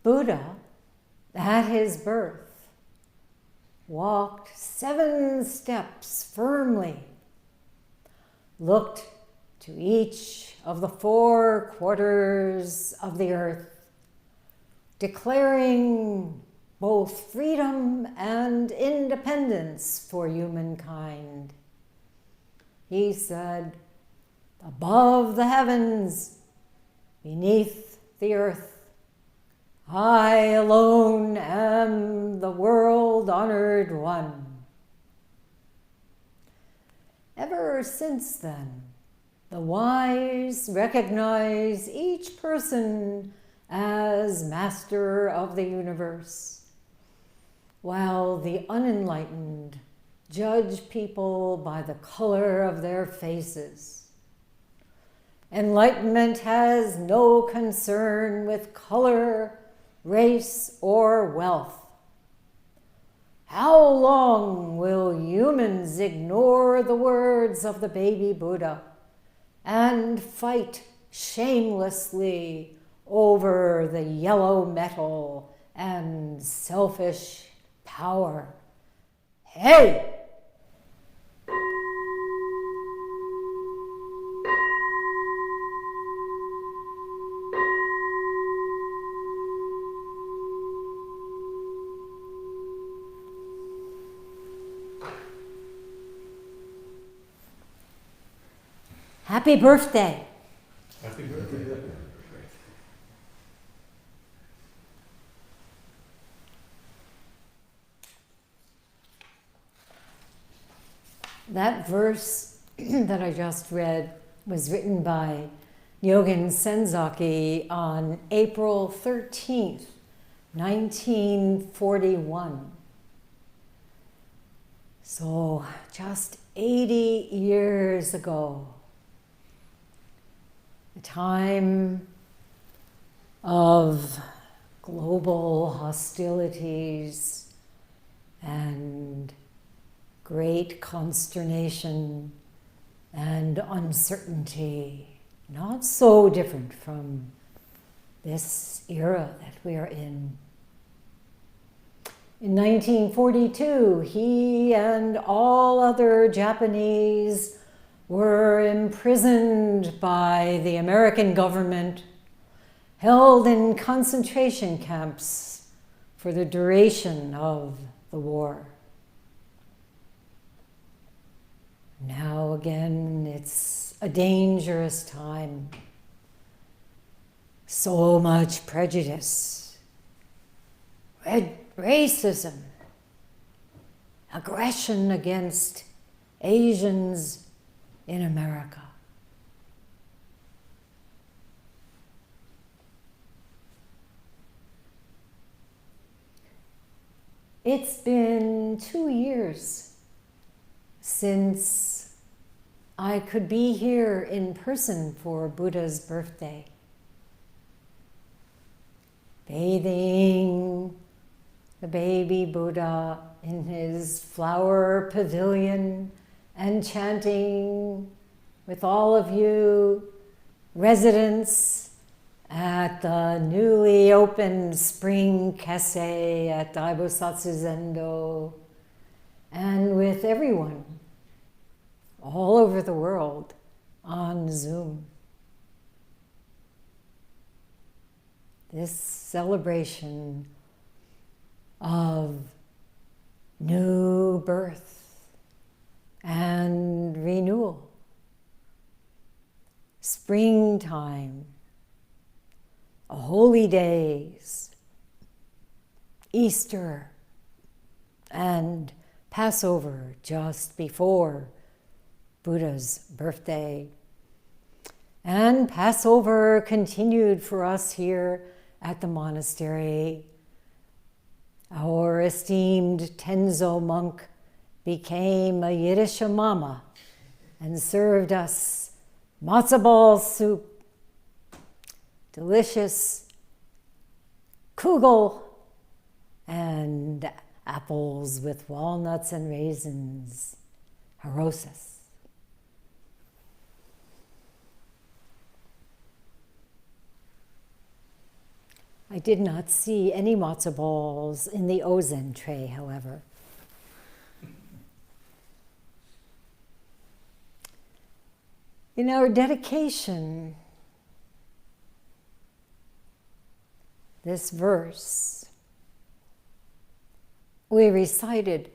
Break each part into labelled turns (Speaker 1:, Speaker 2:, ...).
Speaker 1: Buddha, at his birth, walked 7 steps firmly, looked to each of the 4 quarters of the earth, declaring both freedom and independence for humankind. He said, "Above the heavens, beneath the earth, I alone am the world-honored one." Ever since then, the wise recognize each person as master of the universe, while the unenlightened judge people by the color of their faces. Enlightenment has no concern with color, race, or wealth. How long will humans ignore the words of the baby Buddha and fight shamelessly over the yellow metal and selfish power? Hey! Happy birthday.
Speaker 2: Happy birthday.
Speaker 1: That verse that I just read was written by Nyogen Senzaki on April 13th, 1941. So just 80 years ago. A time of global hostilities and great consternation and uncertainty, not so different from this era that we are in. In 1942, he and all other Japanese were imprisoned by the American government, held in concentration camps for the duration of the war. Now again, it's a dangerous time. So much prejudice, racism, aggression against Asians in America. It's been 2 years since I could be here in person for Buddha's birthday, bathing the baby Buddha in his flower pavilion and chanting with all of you residents at the newly opened spring kese at Daibosatsu Zendo, and with everyone all over the world on Zoom. This celebration of new birth and renewal, springtime, holy days, Easter, and Passover just before Buddha's birthday. And Passover continued for us here at the monastery. Our esteemed Tenzo monk became a Yiddish mama and served us matzo ball soup, delicious kugel, and apples with walnuts and raisins, harosis. I I did not see any matzo balls in the ozen tray, however. In our dedication, this verse, we recited,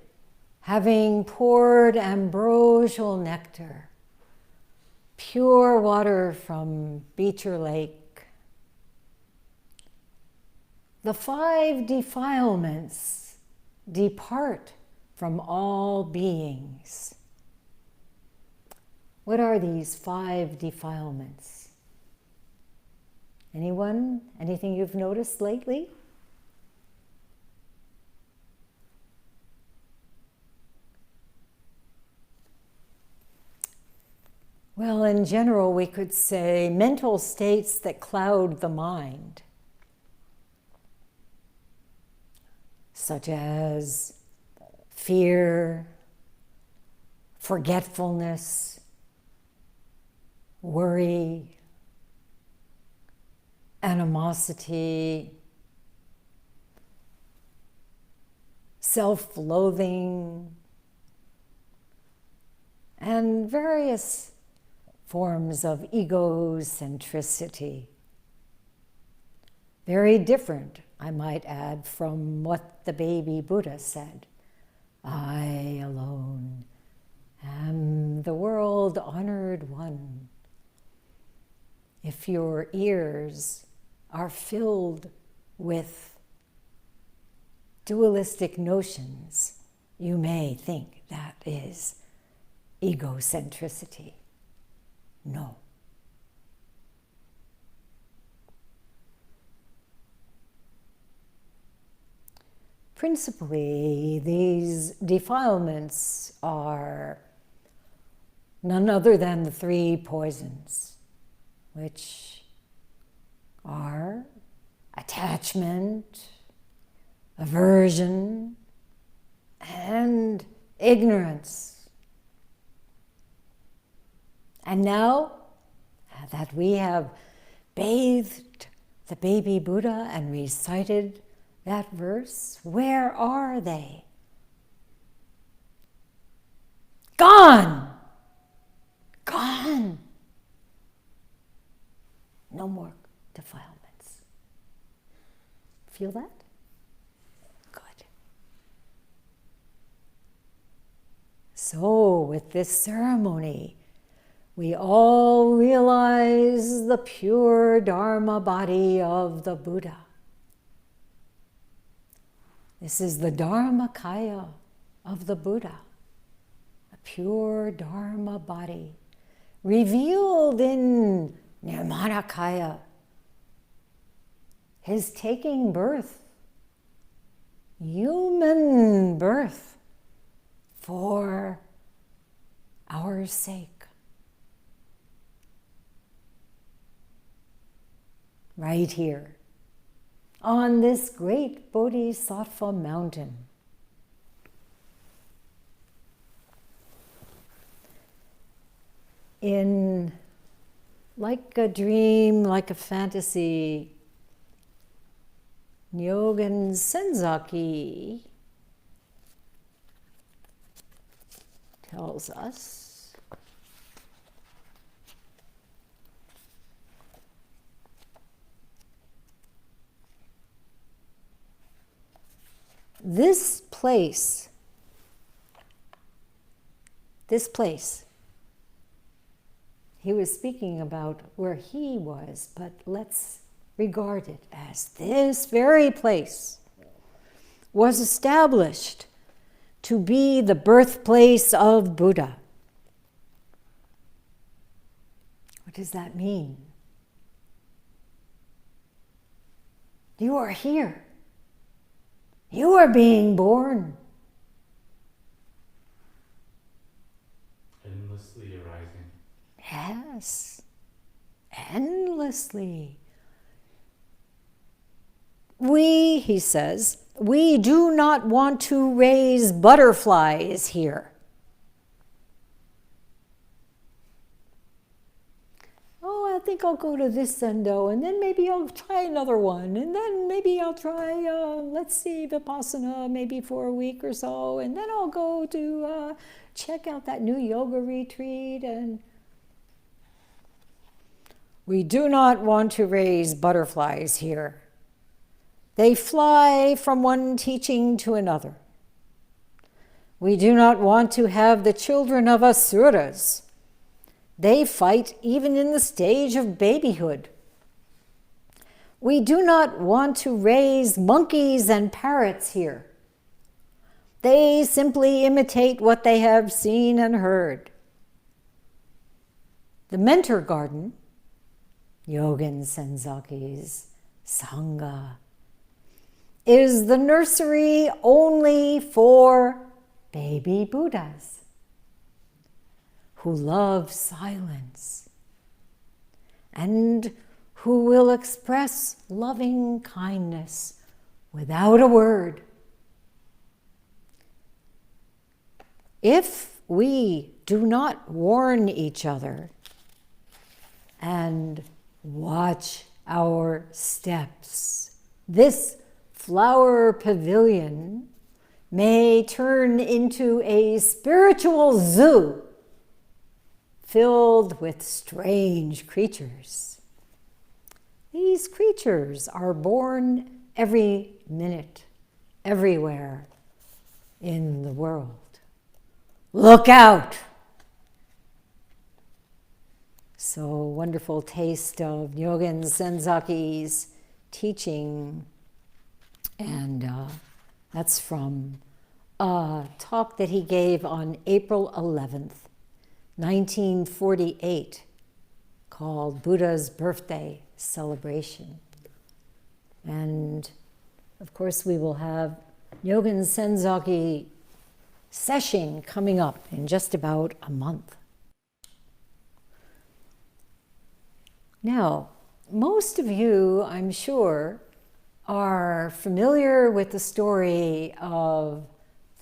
Speaker 1: having poured ambrosial nectar, pure water from Beecher Lake. The 5 defilements depart from all beings. What are these 5 defilements? Anyone? Anything you've noticed lately? Well, in general, we could say mental states that cloud the mind, such as fear, forgetfulness, worry, animosity, self-loathing, and various forms of egocentricity. Very different, I might add, from what the baby Buddha said. I alone am the world-honored one. If your ears are filled with dualistic notions, you may think that is egocentricity. No. Principally, these defilements are none other than the 3 poisons, which are attachment, aversion, and ignorance. And now that we have bathed the baby Buddha and recited that verse, where are they? Gone! Gone! No more defilements. Feel that? Good. So, with this ceremony, we all realize the pure Dharma body of the Buddha. This is the Dharmakaya of the Buddha, a pure Dharma body, revealed in Nirmanakaya, his taking birth, human birth, for our sake. Right here, on this great Bodhisattva mountain. In like a dream, like a fantasy, Nyogen Senzaki tells us this place, he was speaking about where he was, but let's regard it as this very place was established to be the birthplace of Buddha. What does that mean? You are here. You are being born.
Speaker 2: Endlessly arising.
Speaker 1: Yes, endlessly. We, he says, we do not want to raise butterflies here. Oh, think I'll go to this Zendo, and then maybe I'll try another one, and then maybe I'll try, let's see, Vipassana maybe for a week or so, and then I'll go to check out that new yoga retreat. And we do not want to raise butterflies here. They fly from one teaching to another. We do not want to have the children of asuras. They fight even in the stage of babyhood. We do not want to raise monkeys and parrots here. They simply imitate what they have seen and heard. The mentor garden, Yogin Senzaki's Sangha, is the nursery only for baby Buddhas who love silence and who will express loving kindness without a word. If we do not warn each other and watch our steps, this flower pavilion may turn into a spiritual zoo filled with strange creatures. These creatures are born every minute, everywhere in the world. Look out! So wonderful taste of Nyogen Senzaki's teaching, and that's from a talk that he gave on April 11th, 1948, called Buddha's Birthday Celebration. And of course we will have Nyogen Senzaki Sesshin coming up in just about a month. Now, most of you, I'm sure, are familiar with the story of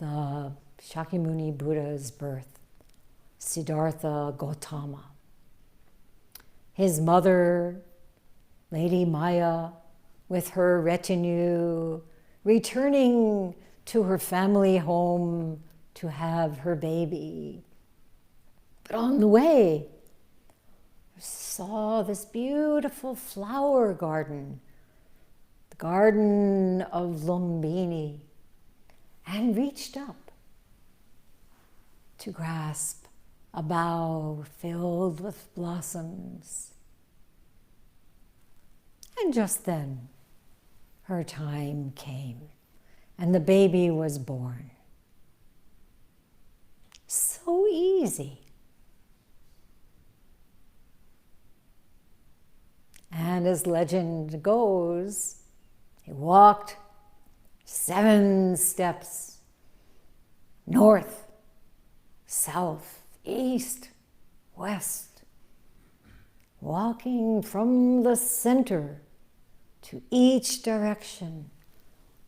Speaker 1: the Shakyamuni Buddha's birth, Siddhartha Gautama. His mother, Lady Maya, with her retinue, returning to her family home to have her baby. But on the way, saw this beautiful flower garden, the garden of Lumbini, and reached up to grasp a bough filled with blossoms. And just then, her time came, and the baby was born. So easy. And as legend goes, he walked 7 steps north, south, east, west, walking from the center to each direction,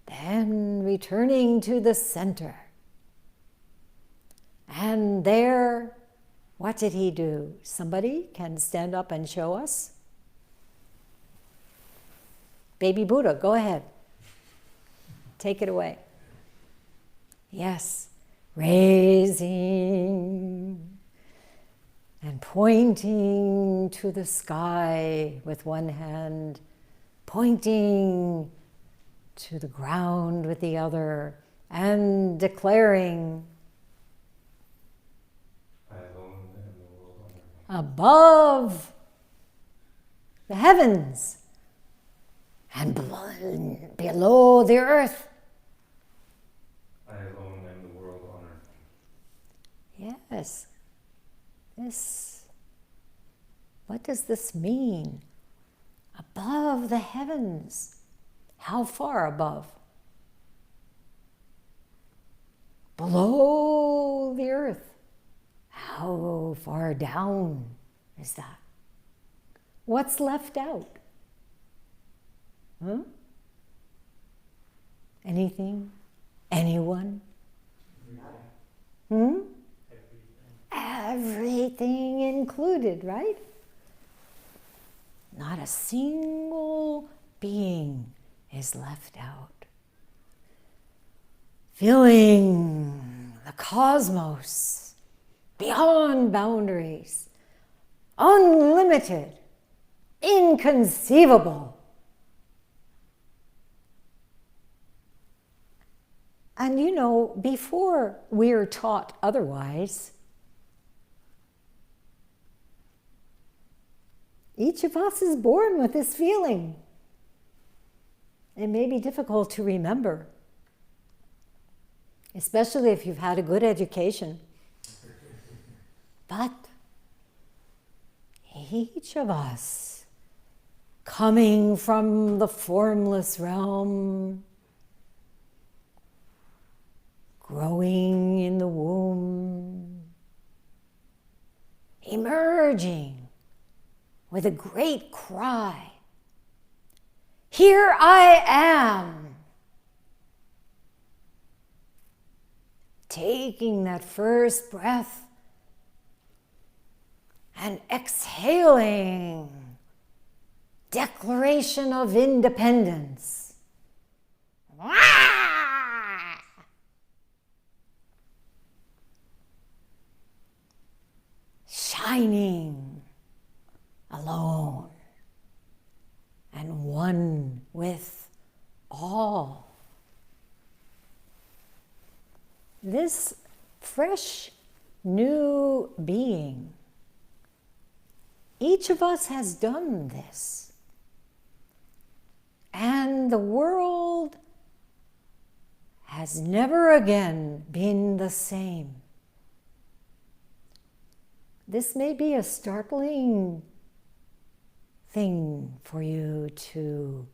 Speaker 1: then returning to the center. And there, what did he do? Somebody can stand up and show us? Baby Buddha, go ahead. Take it away. Yes, raising and pointing to the sky with one hand, pointing to the ground with the other, and declaring,
Speaker 2: I alone am the world on earth.
Speaker 1: above the heavens and below the earth.
Speaker 2: I alone am the world on earth.
Speaker 1: Yes. What does this mean? Above the heavens. How far above? Below the earth. How far down is that? What's left out? Huh? Anything? Anyone? Everything included, right? Not a single being is left out. Filling the cosmos beyond boundaries, unlimited, inconceivable. And you know, before we're taught otherwise, each of us is born with this feeling. It may be difficult to remember, especially if you've had a good education. But each of us, coming from the formless realm, growing in the womb, emerging with a great cry, "Here I am!" Taking that first breath and exhaling, declaration of independence. Shining alone and one with all. This fresh new being, each of us has done this. And the world has never again been the same. This may be a startling thing for you to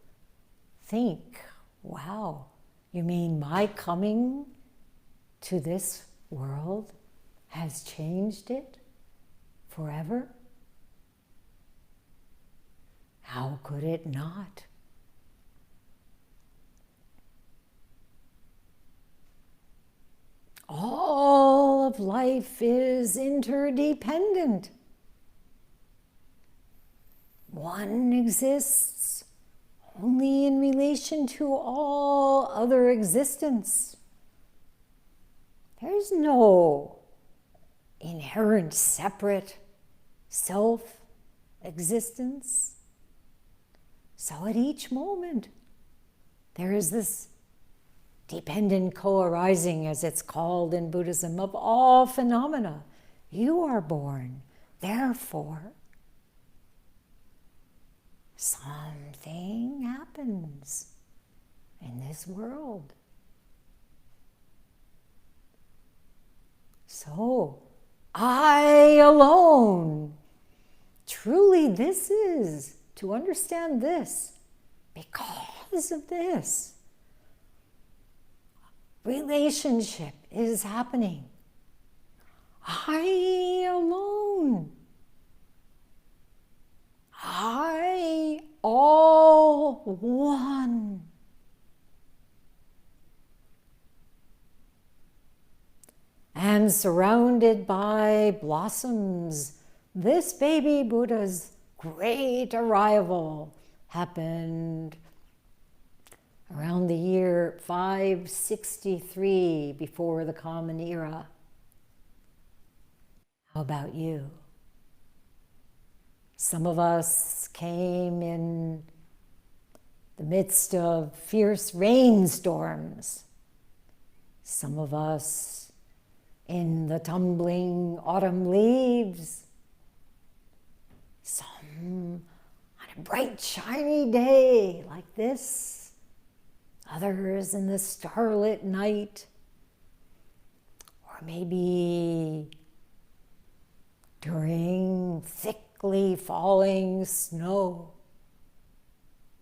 Speaker 1: think, wow, you mean my coming to this world has changed it forever? How could it not? All of life is interdependent. One exists only in relation to all other existence. There's no inherent separate self-existence. So at each moment, there is this dependent co-arising, as it's called in Buddhism, of all phenomena. You are born, therefore, something happens in this world. So, I alone, truly this is, to understand this, because of this, relationship is happening. I alone. I all one. And surrounded by blossoms, this baby Buddha's great arrival happened around the year 563 before the Common Era. How about you? Some of us came in the midst of fierce rainstorms. Some of us in the tumbling autumn leaves. Some on a bright, shiny day like this. Others in the starlit night, or maybe during thickly falling snow.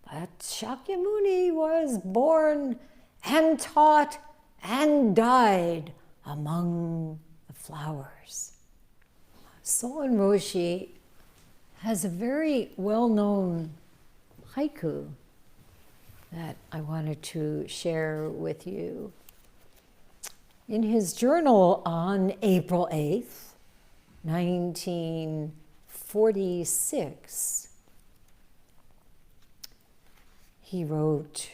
Speaker 1: But Shakyamuni was born and taught and died among the flowers. Soen Roshi has a very well-known haiku that I wanted to share with you. In his journal on April 8th, 1946, he wrote,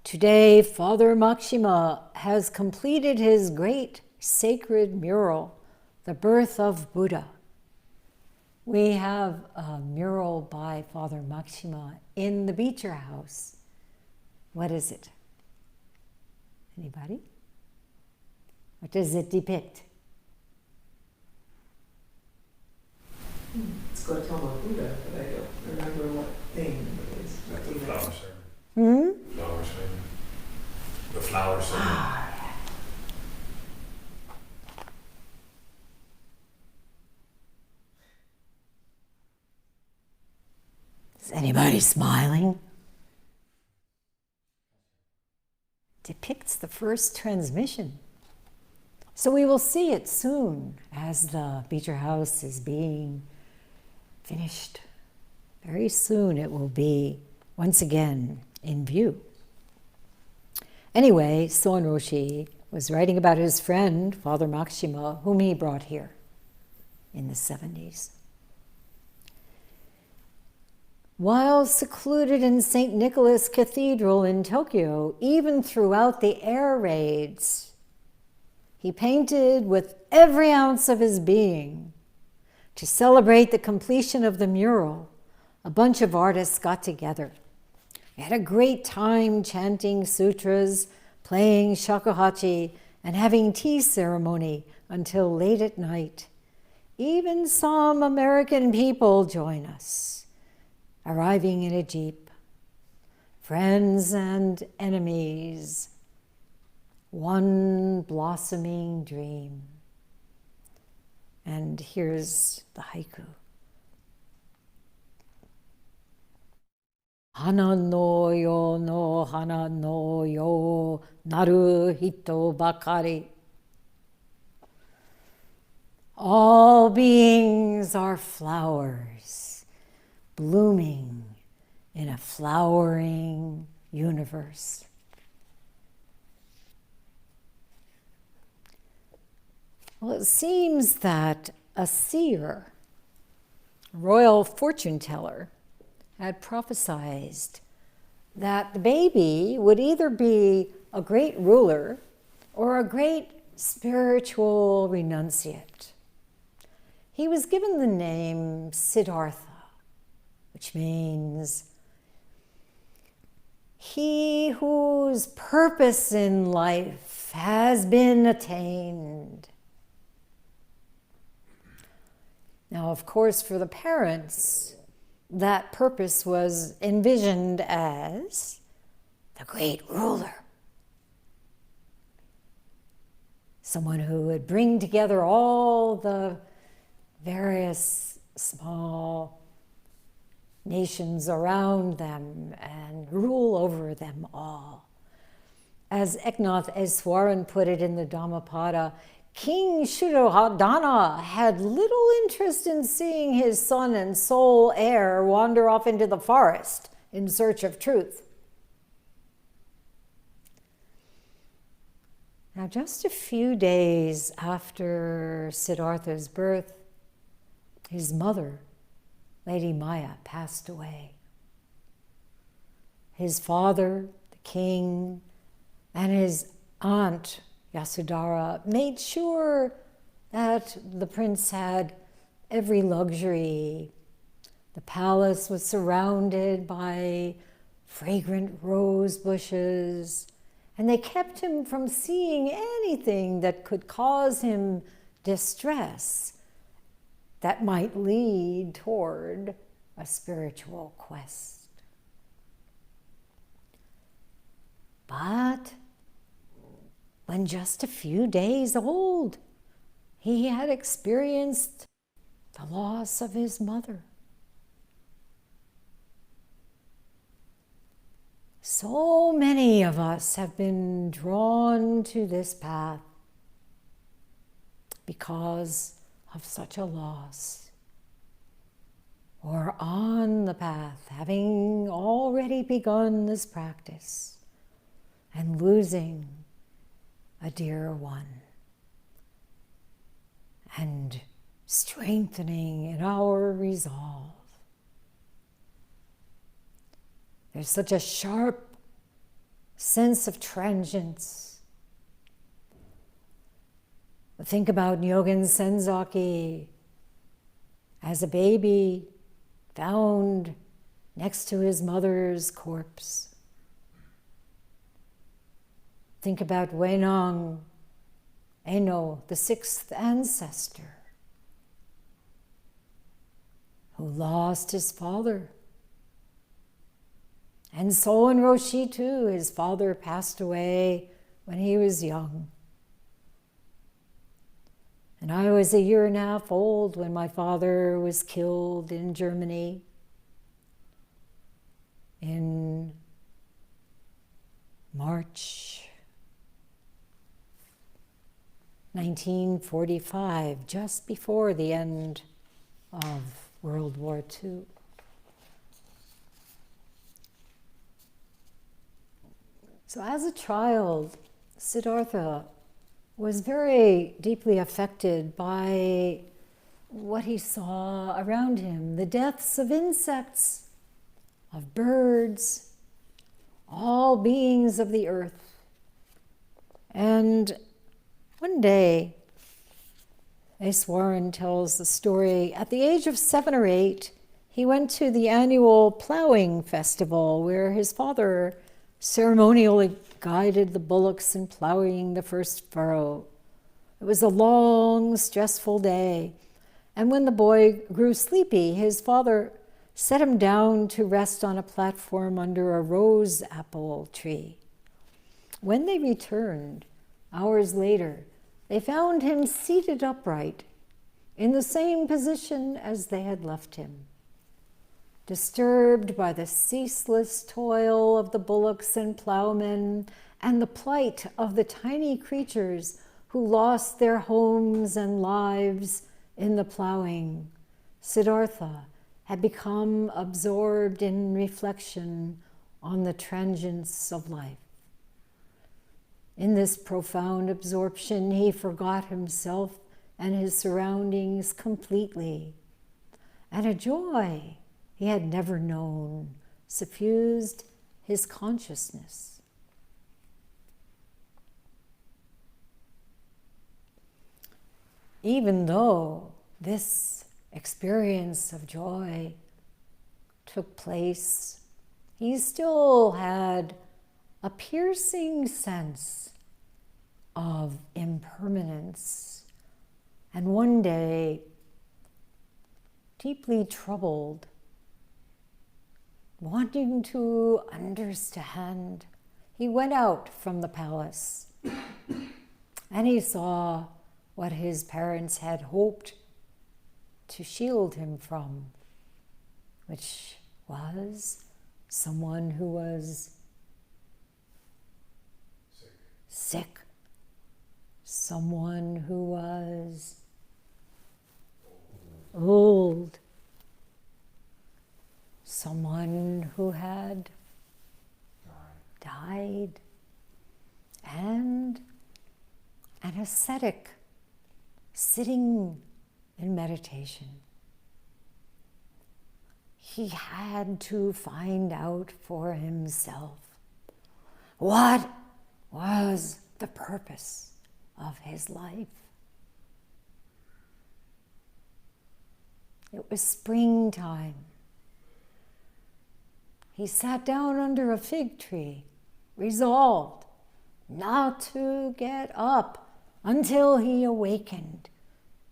Speaker 1: "Today, Father Makshima has completed his great sacred mural, The Birth of Buddha." We have a mural by Father Makshima in the Beecher House. What is it? Anybody? What does it depict?
Speaker 3: It's Gautama Buddha, but I don't remember what thing it is.
Speaker 2: Like the flower ceremony. Flower ceremony. The flower ceremony.
Speaker 1: Is anybody smiling? Depicts the first transmission. So we will see it soon as the Beecher House is being finished. Very soon it will be once again in view. Anyway, Soen Roshi was writing about his friend, Father Makshima, whom he brought here in the 70s. While secluded in St. Nicholas Cathedral in Tokyo, even throughout the air raids, he painted with every ounce of his being. To celebrate the completion of the mural, a bunch of artists got together. They had a great time chanting sutras, playing shakuhachi, and having tea ceremony until late at night. Even some American people join us, arriving in a jeep. Friends and enemies, one blossoming dream. And here's the haiku. Hana no yo no hana no yo naru hito bakari. All beings are flowers, blooming in a flowering universe. Well, it seems that a seer, royal fortune teller, had prophesied that the baby would either be a great ruler or a great spiritual renunciate. He was given the name Siddhartha, which means he whose purpose in life has been attained. Now, of course, for the parents, that purpose was envisioned as the great ruler. Someone who would bring together all the various small nations around them and rule over them all. As Eknath Eswaran put it in the Dhammapada, King Shuddhodana had little interest in seeing his son and sole heir wander off into the forest in search of truth. Now, just a few days after Siddhartha's birth, his mother, Lady Maya, passed away. His father, the king, and his aunt, Yasudhara, made sure that the prince had every luxury. The palace was surrounded by fragrant rose bushes, and they kept him from seeing anything that could cause him distress that might lead toward a spiritual quest. But when just a few days old, he had experienced the loss of his mother. So many of us have been drawn to this path because of such a loss, or on the path, having already begun this practice and losing a dear one, and strengthening in our resolve. There's such a sharp sense of transience. Think about Nyogen Senzaki as a baby found next to his mother's corpse. Think about Wenong Eno, the sixth ancestor, who lost his father. And so in Roshi too, his father passed away when he was young. And I was a year and a half old when my father was killed in Germany in March 1945, just before the end of World War II. So as a child, Siddhartha was very deeply affected by what he saw around him, the deaths of insects, of birds, all beings of the earth. And one day, Eswaran tells the story, at the age of 7 or 8, he went to the annual plowing festival where his father ceremonially guided the bullocks in plowing the first furrow. It was a long, stressful day, and when the boy grew sleepy, his father set him down to rest on a platform under a rose apple tree. When they returned, hours later, they found him seated upright in the same position as they had left him. Disturbed by the ceaseless toil of the bullocks and plowmen and the plight of the tiny creatures who lost their homes and lives in the plowing, Siddhartha had become absorbed in reflection on the transience of life. In this profound absorption, he forgot himself and his surroundings completely, and a joy he had never known suffused his consciousness. Even though this experience of joy took place, he still had a piercing sense of impermanence, and one day, deeply troubled, wanting to understand, he went out from the palace and he saw what his parents had hoped to shield him from, which was someone who was sick, someone who was old, someone who had died, and an ascetic sitting in meditation. He had to find out for himself what was the purpose of his life. It was springtime. He sat down under a fig tree, resolved not to get up until he awakened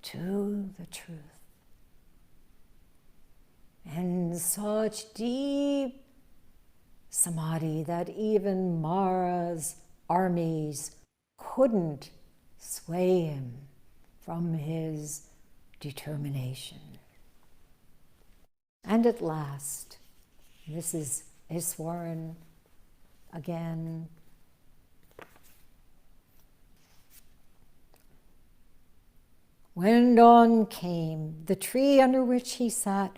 Speaker 1: to the truth. And such deep samadhi that even Mara's armies couldn't sway him from his determination. And at last, this is Eswaran again. When dawn came, the tree under which he sat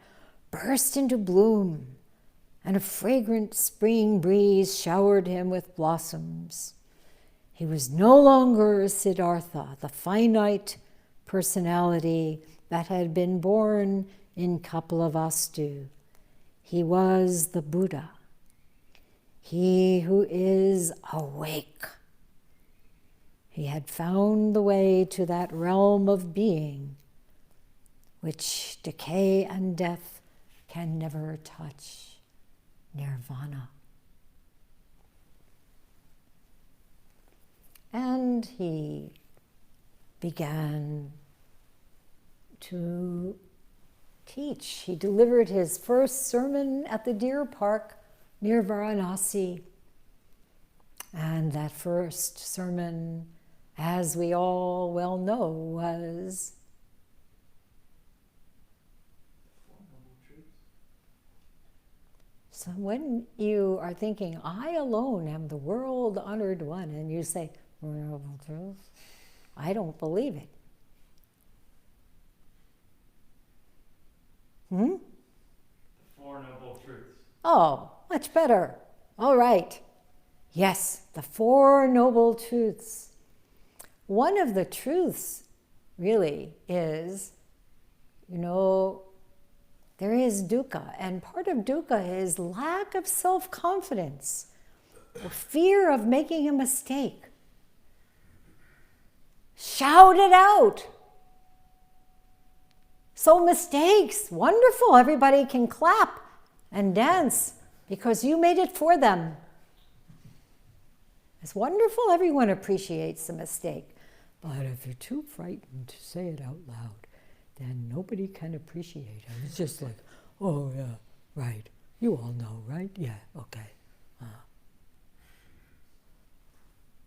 Speaker 1: burst into bloom, and a fragrant spring breeze showered him with blossoms. He was no longer Siddhartha, the finite personality that had been born in Kapilavastu. He was the Buddha, he who is awake. He had found the way to that realm of being which decay and death can never touch, nirvana. And he began to teach. He delivered his first sermon at the deer park near Varanasi. And that first sermon, as we all well know, was so when you are thinking, I alone am the world-honored one, and you say, Four Noble Truths, I don't believe it.
Speaker 4: The Four Noble Truths.
Speaker 1: Oh, much better. All right. Yes, the Four Noble Truths. One of the truths really is, there is dukkha, and part of dukkha is lack of self-confidence, or fear of making a mistake. Shout it out. So mistakes, wonderful, everybody can clap and dance because you made it for them. It's wonderful, everyone appreciates a mistake. But if you're too frightened to say it out loud, then nobody can appreciate it. It's just like, oh yeah, right. You all know, right? Yeah, okay.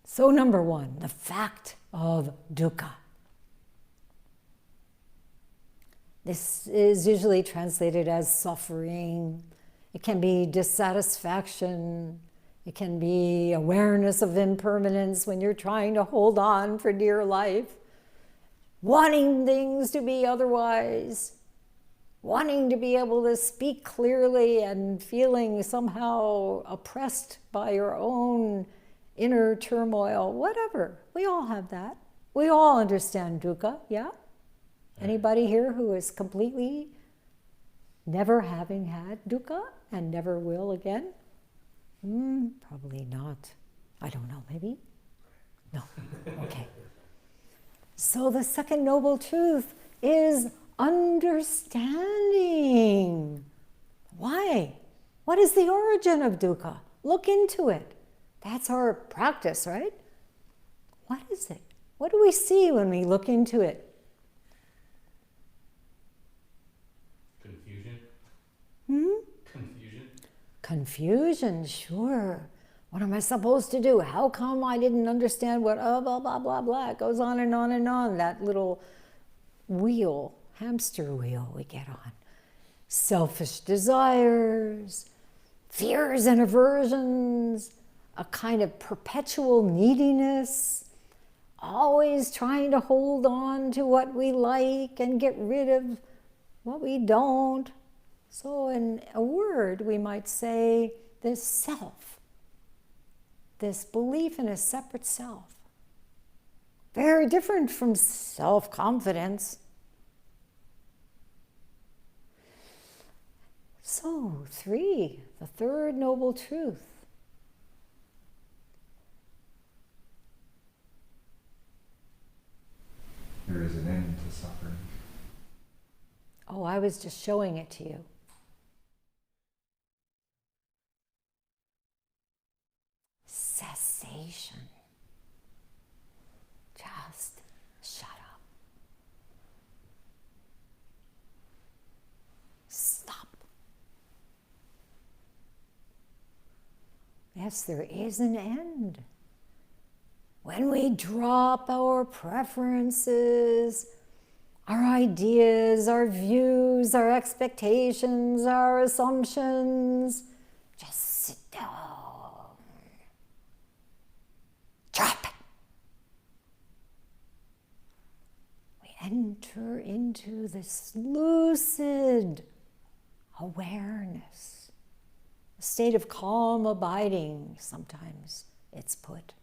Speaker 1: So number one, the fact of dukkha. This is usually translated as suffering. It can be dissatisfaction. It can be awareness of impermanence when you're trying to hold on for dear life. Wanting things to be otherwise. Wanting to be able to speak clearly and feeling somehow oppressed by your own inner turmoil, whatever. We all have that. We all understand dukkha, yeah? Anybody here who is completely never having had dukkha and never will again? Probably not. I don't know, maybe? No, okay. So the second noble truth is understanding. Why? What is the origin of dukkha? Look into it. That's our practice, right? What is it? What do we see when we look into it?
Speaker 4: Confusion. Confusion.
Speaker 1: Confusion, sure. What am I supposed to do? How come I didn't understand what, blah, blah, blah, blah. It goes on and on and on. That little wheel, hamster wheel we get on. Selfish desires, fears and aversions, a kind of perpetual neediness, always trying to hold on to what we like and get rid of what we don't. So in a word, we might say this self, this belief in a separate self. Very different from self-confidence. So, 3, the third noble truth.
Speaker 2: There is an end to suffering.
Speaker 1: Oh, I was just showing it to you. Cessation. Just shut up. Stop. Yes, there is an end. When we drop our preferences, our ideas, our views, our expectations, our assumptions, just sit down. Drop it. We enter into this lucid awareness, a state of calm abiding, sometimes it's put.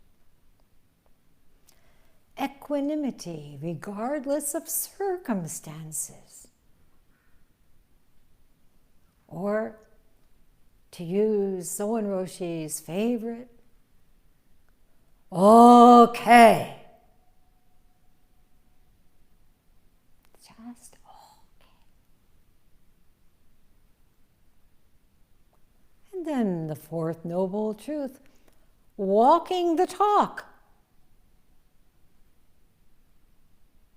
Speaker 1: Equanimity, regardless of circumstances. Or to use Soen Roshi's favorite, okay. Just okay. And then the fourth noble truth, walking the talk.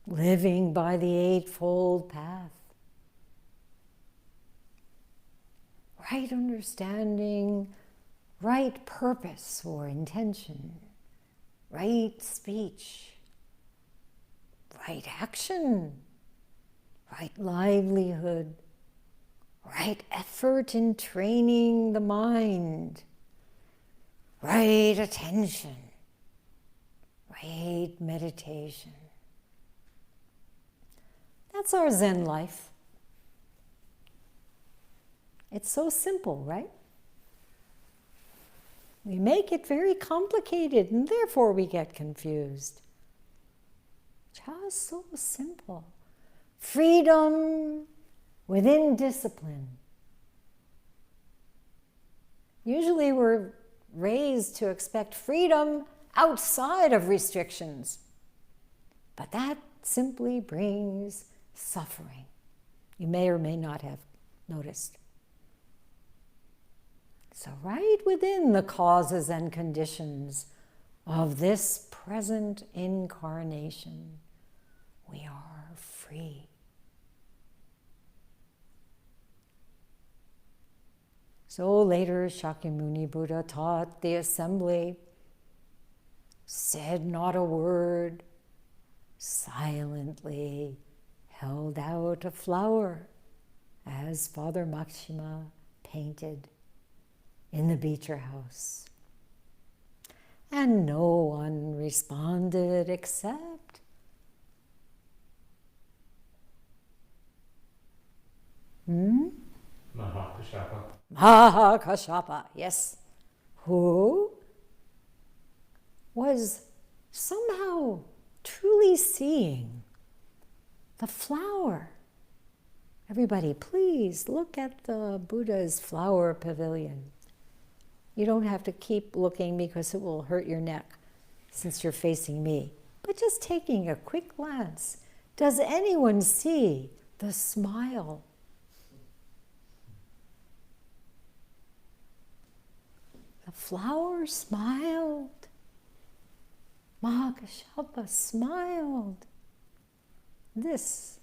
Speaker 1: Living by the Eightfold Path. Right understanding, right purpose or intention, right speech, right action, right livelihood, right effort in training the mind, right attention, right meditation. That's our Zen life. It's so simple, right? We make it very complicated and therefore we get confused. Just so simple. Freedom within discipline. Usually we're raised to expect freedom outside of restrictions. But that simply brings suffering. You may or may not have noticed. So right within the causes and conditions of this present incarnation, we are free. So later Shakyamuni Buddha taught the assembly, said not a word, silently held out a flower as Father Makshima painted in the Beecher house. And no one responded except
Speaker 4: Mahakashapa.
Speaker 1: Mahakashapa, yes, who was somehow truly seeing the flower. Everybody, please look at the Buddha's flower pavilion. You don't have to keep looking because it will hurt your neck since you're facing me. But just taking a quick glance, does anyone see the smile? The flower smiled. Mahakashapa smiled. This.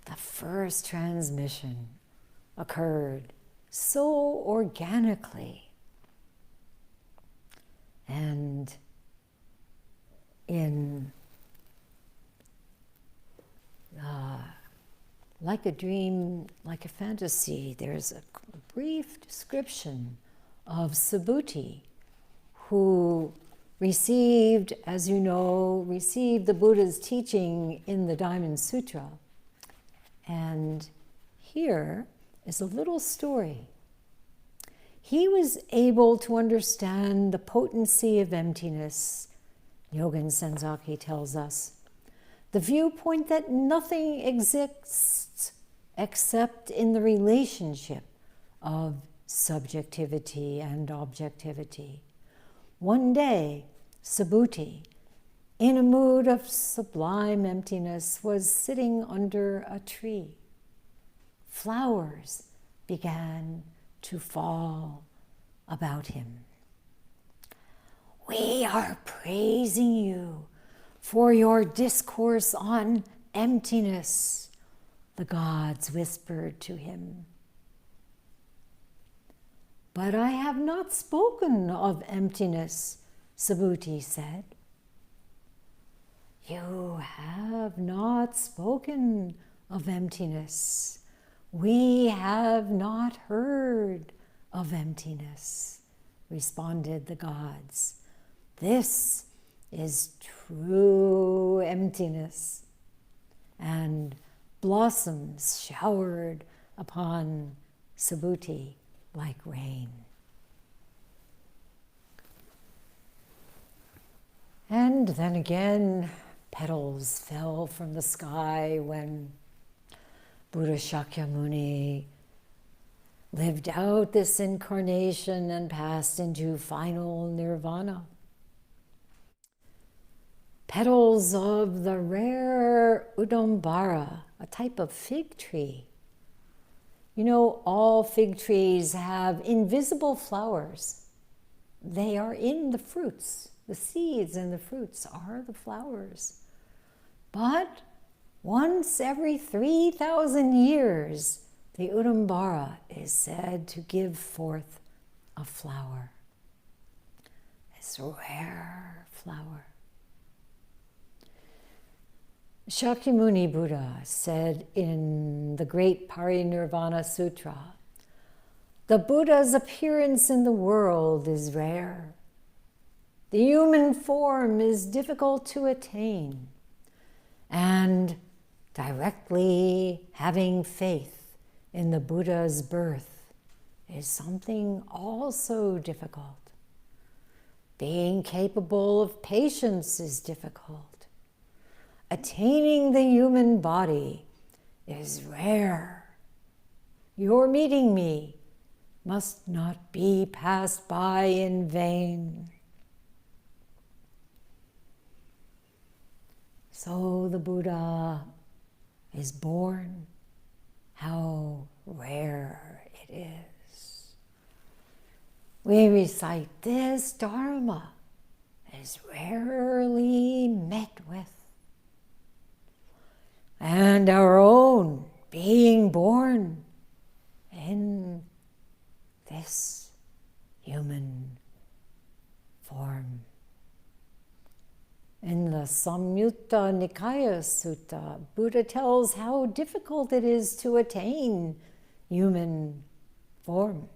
Speaker 1: The first transmission occurred so organically and in like a dream, like a fantasy. There's a brief description of Subhuti, who received, as you know, received the Buddha's teaching in the Diamond Sutra. And here is a little story. He was able to understand the potency of emptiness, Nyogen Senzaki tells us. The viewpoint that nothing exists except in the relationship of subjectivity and objectivity. One day, Subhuti, in a mood of sublime emptiness, was sitting under a tree. Flowers began to fall about him. "We are praising you for your discourse on emptiness," the gods whispered to him. "But I have not spoken of emptiness," Subhuti said. "You have not spoken of emptiness. We have not heard of emptiness," responded the gods. "This is true emptiness." And blossoms showered upon Subhuti like rain. And then again, petals fell from the sky when Buddha Shakyamuni lived out this incarnation and passed into final nirvana. Petals of the rare Udambara, a type of fig tree. You know, all fig trees have invisible flowers. They are in the fruits. The seeds and the fruits are the flowers. But once every 3,000 years, the Udambara is said to give forth a flower. This rare flower. Shakyamuni Buddha said in the great Parinirvana Sutra, the Buddha's appearance in the world is rare. The human form is difficult to attain, and directly having faith in the Buddha's birth is something also difficult. Being capable of patience is difficult. Attaining the human body is rare. Your meeting me must not be passed by in vain. So the Buddha is born. How rare it is. We recite this Dharma is rarely met with. And our own being born in this human form. In the Samyutta Nikaya Sutta, Buddha tells how difficult it is to attain human form.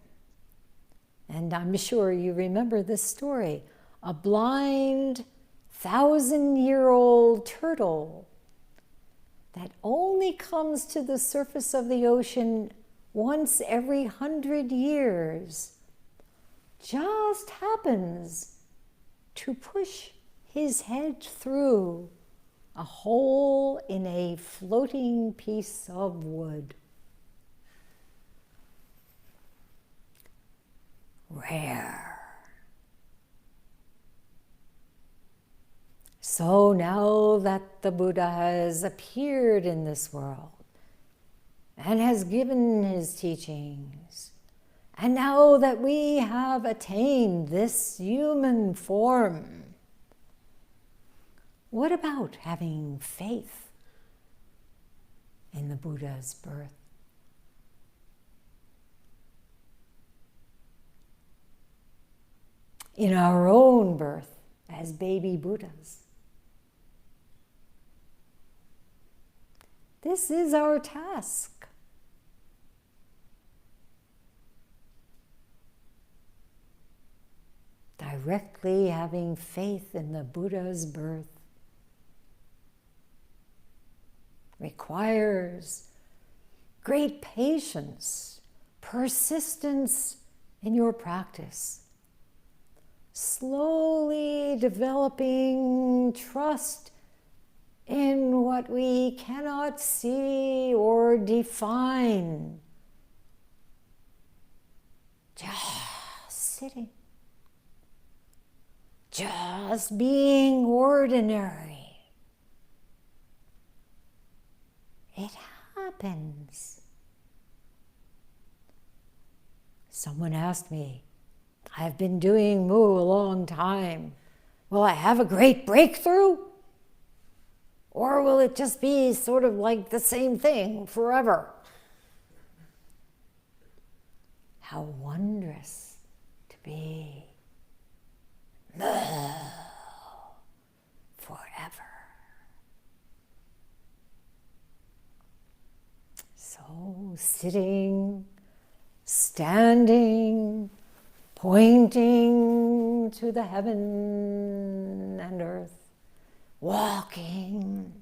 Speaker 1: And I'm sure you remember this story. A blind 1,000-year-old turtle that only comes to the surface of the ocean once every 100 years just happens to push his head through a hole in a floating piece of wood. Rare. So now that the Buddha has appeared in this world and has given his teachings, and now that we have attained this human form, what about having faith in the Buddha's birth? In our own birth as baby Buddhas. This is our task. Directly having faith in the Buddha's birth requires great patience, persistence in your practice, slowly developing trust in what we cannot see or define. Just sitting. Just being ordinary. It happens. Someone asked me, I've been doing Mu a long time. Will I have a great breakthrough? Or will it just be sort of like the same thing forever? How wondrous to be forever. So sitting, standing, pointing to the heaven and earth, walking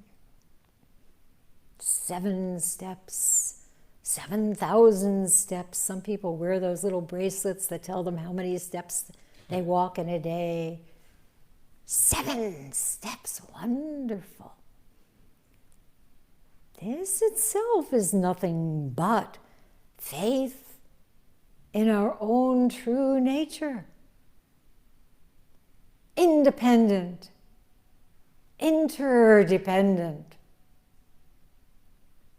Speaker 1: 7 steps, 7,000 steps. Some people wear those little bracelets that tell them how many steps they walk in a day. 7 steps, wonderful. This this itself is nothing but faith in our own true nature. Independent, interdependent,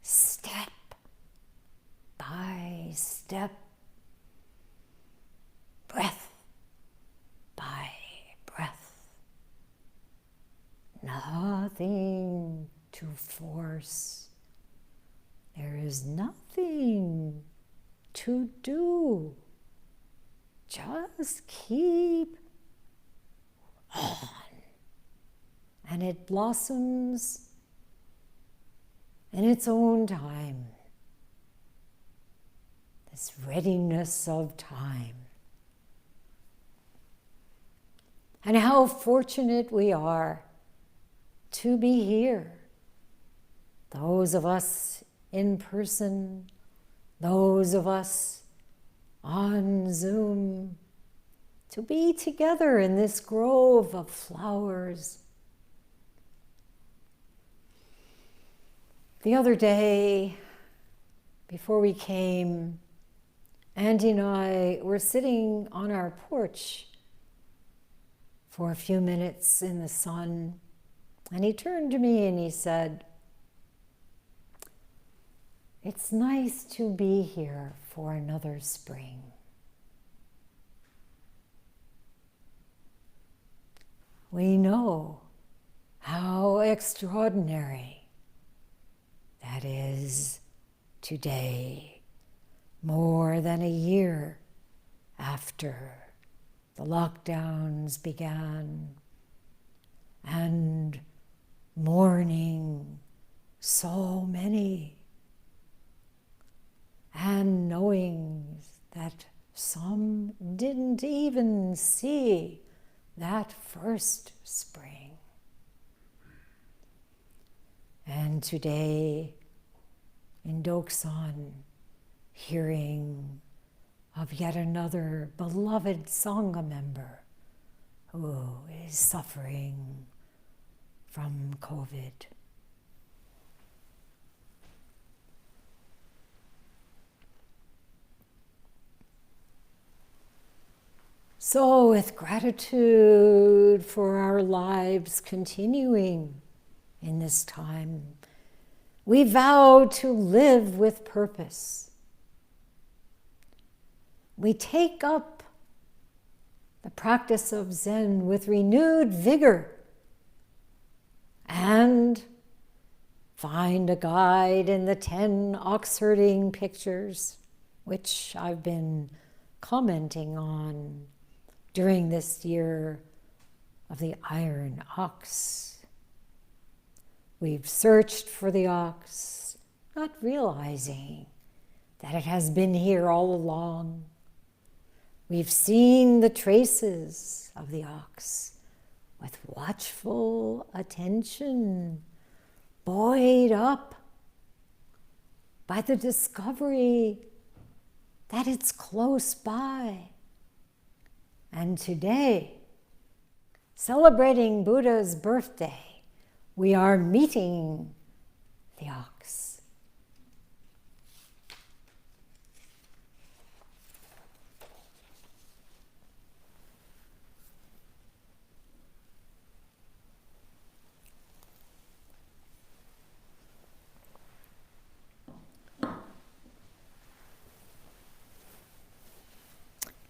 Speaker 1: step by step, breath by breath. Nothing to force. There is nothing to do. Just keep on. And it blossoms in its own time. This readiness of time. And how fortunate we are to be here. Those of us in person, those of us on Zoom, to be together in this grove of flowers. The other day, before we came, Andy and I were sitting on our porch for a few minutes in the sun, and he turned to me and he said, "It's nice to be here for another spring." We know how extraordinary that is today, more than a year after the lockdowns began and mourning so many, and knowing that some didn't even see that first spring. And today in Doksan, hearing of yet another beloved Sangha member who is suffering from COVID. So, with gratitude for our lives continuing in this time, we vow to live with purpose. We take up the practice of Zen with renewed vigor and find a guide in the 10 Oxherding pictures, which I've been commenting on during this year of the iron ox. We've searched for the ox, not realizing that it has been here all along. We've seen the traces of the ox with watchful attention, buoyed up by the discovery that it's close by. And today, celebrating Buddha's birthday, we are meeting the ox.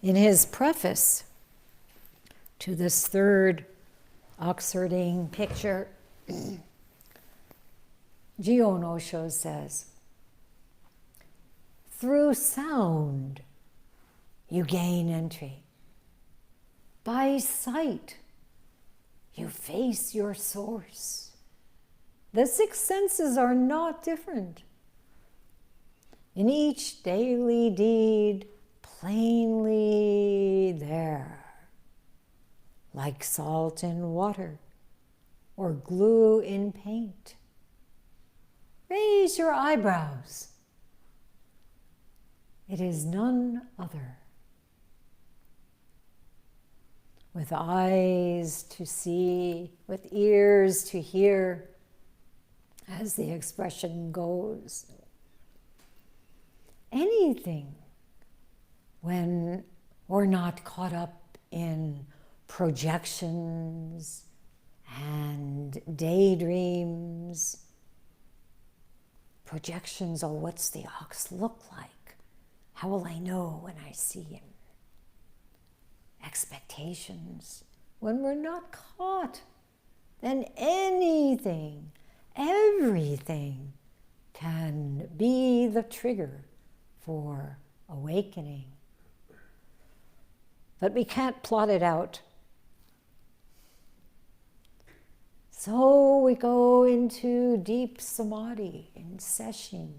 Speaker 1: In his preface to this third Oxherding picture, Jion Osho says, "Through sound you gain entry. By sight you face your source. The 6 senses are not different. In each daily deed, plainly there, like salt in water or glue in paint. Raise your eyebrows. It is none other. With eyes to see, with ears to hear, as the expression goes. Anything when we're not caught up in projections and daydreams. Projections, oh, what's the ox look like? How will I know when I see him? Expectations. When we're not caught, then anything, everything can be the trigger for awakening. But we can't plot it out. So we go into deep samadhi in Sesshin.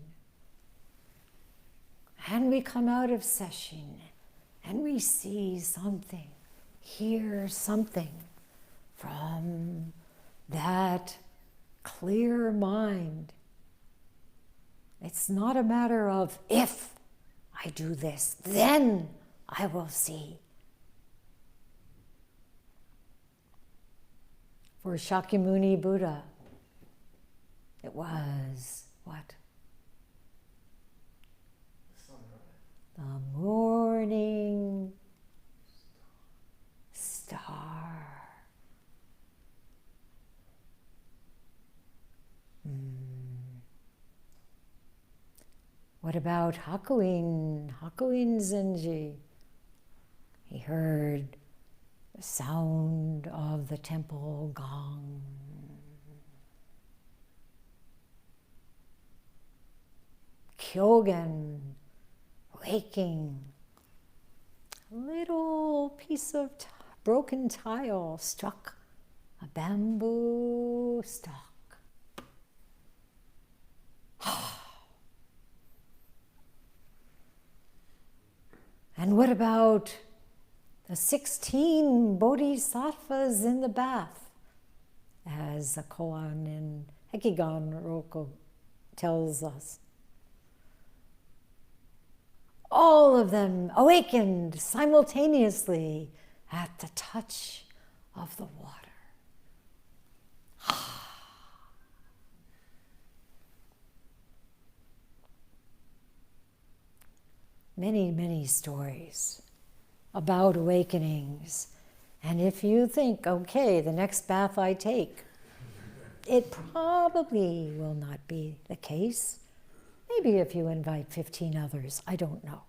Speaker 1: And we come out of Sesshin and we see something, hear something from that clear mind. It's not a matter of if I do this, then I will see. For Shakyamuni Buddha, it was what? The morning star. What about Hakuin Zenji? He heard the sound of the temple gong. Kyogen, waking, a little piece of broken tile struck a bamboo stalk. And what about the 16 bodhisattvas in the bath? As the koan in Hekigan Roko tells us. All of them awakened simultaneously at the touch of the water. Many, many stories about awakenings. And if you think, okay, the next bath I take, it probably will not be the case. Maybe if you invite 15 others, I don't know.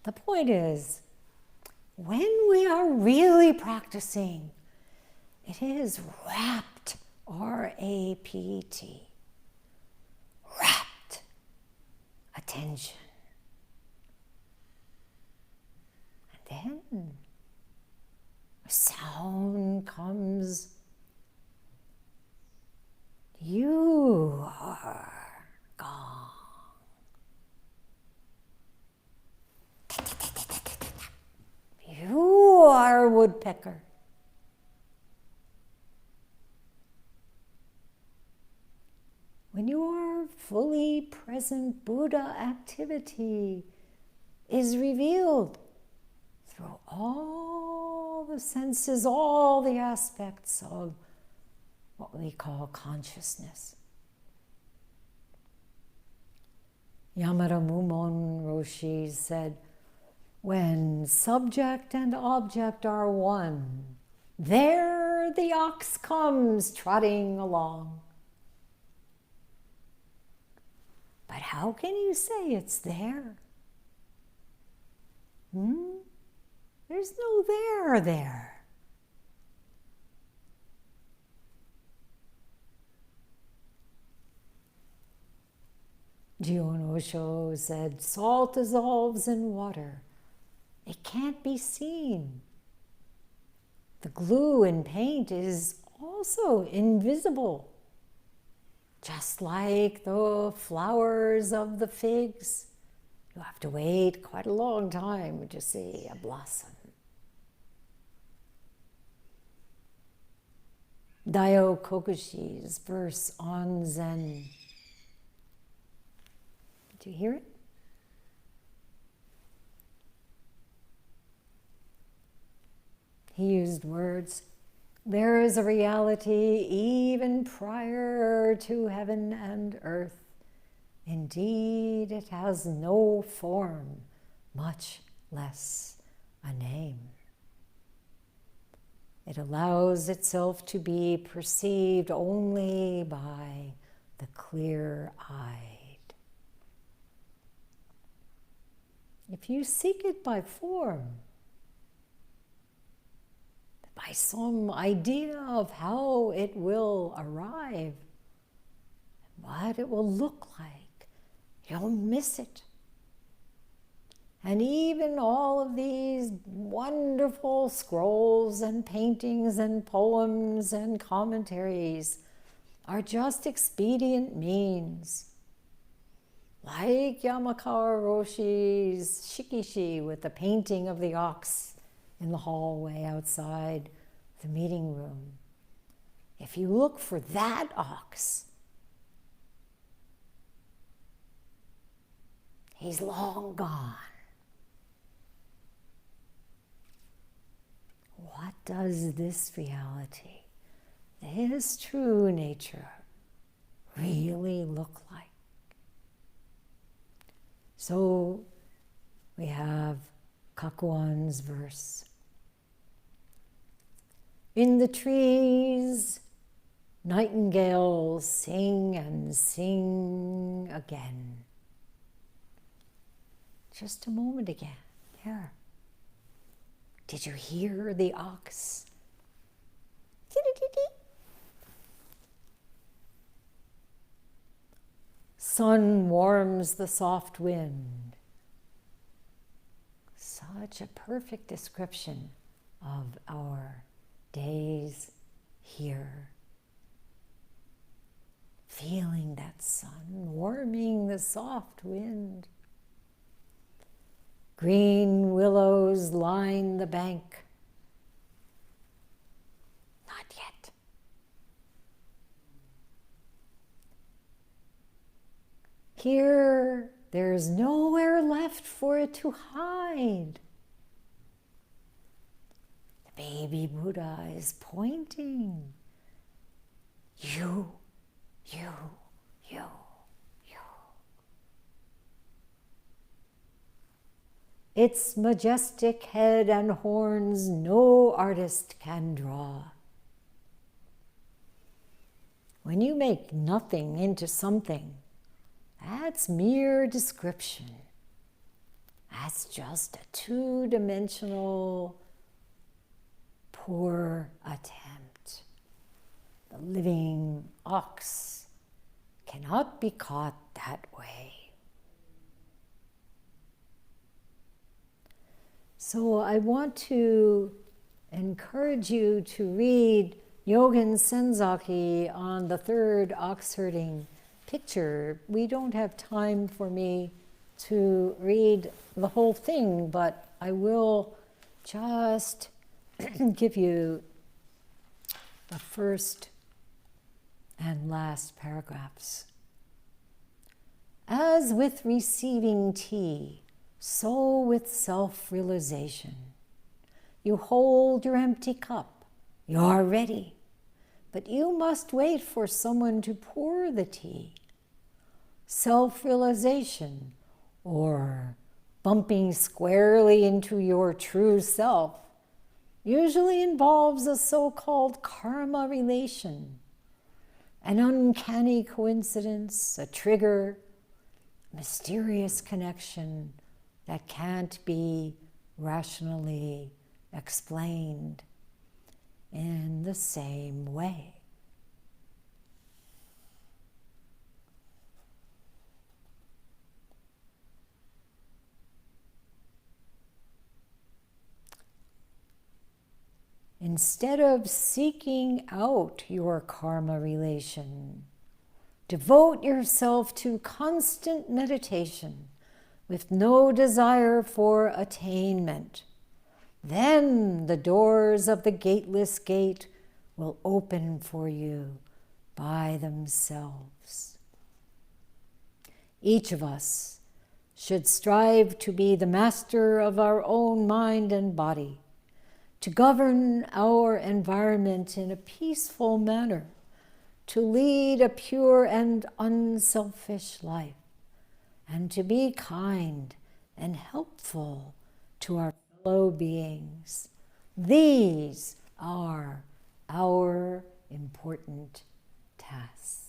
Speaker 1: The point is, when we are really practicing, it is rapt, R-A-P-T, rapt attention. And then a sound comes. You are gone. You are a woodpecker. When your fully present Buddha activity is revealed through all the senses, all the aspects of what we call consciousness. Yamada Mumon Roshi said, when subject and object are one, there the ox comes trotting along. But how can you say it's there? There's no there there. Jion Osho said, salt dissolves in water. It can't be seen. The glue in paint is also invisible. Just like the flowers of the figs, you have to wait quite a long time to see a blossom. Daio Kokushi's verse on Zen. Do you hear it? He used words There is a reality even prior to heaven and earth. Indeed, it has no form, much less a name. It allows itself to be perceived only by the clear-eyed. If you seek it by form, by some idea of how it will arrive, what it will look like, you'll miss it. And even all of these wonderful scrolls and paintings and poems and commentaries are just expedient means. Like Yamakara Roshi's Shikishi with the painting of the ox in the hallway outside the meeting room. If you look for that ox, he's long gone. What does this reality, this true nature, really look like? So we have Kakuan's verse. In the trees, nightingales sing and sing again. Just a moment again. Here. Did you hear the ox? Sun warms the soft wind. Such a perfect description of our days here. Feeling that sun warming the soft wind. Green willows line the bank. Not yet. Here, there's nowhere left for it to hide. The baby Buddha is pointing. You. Its majestic head and horns no artist can draw. When you make nothing into something, that's mere description. That's just a two-dimensional, poor attempt. The living ox cannot be caught that way. So I want to encourage you to read Nyogen Senzaki on the third Oxherding Picture. We don't have time for me to read the whole thing, but I will just give you the first and last paragraphs. As with receiving tea, so with self-realization. You hold your empty cup. You are ready. But you must wait for someone to pour the tea. Self-realization, or bumping squarely into your true self, usually involves a so-called karma relation, an uncanny coincidence, a trigger, mysterious connection that can't be rationally explained in the same way. Instead of seeking out your karma relation, devote yourself to constant meditation with no desire for attainment. Then the doors of the gateless gate will open for you by themselves. Each of us should strive to be the master of our own mind and body, to govern our environment in a peaceful manner, to lead a pure and unselfish life, and to be kind and helpful to our fellow beings. These are our important tasks.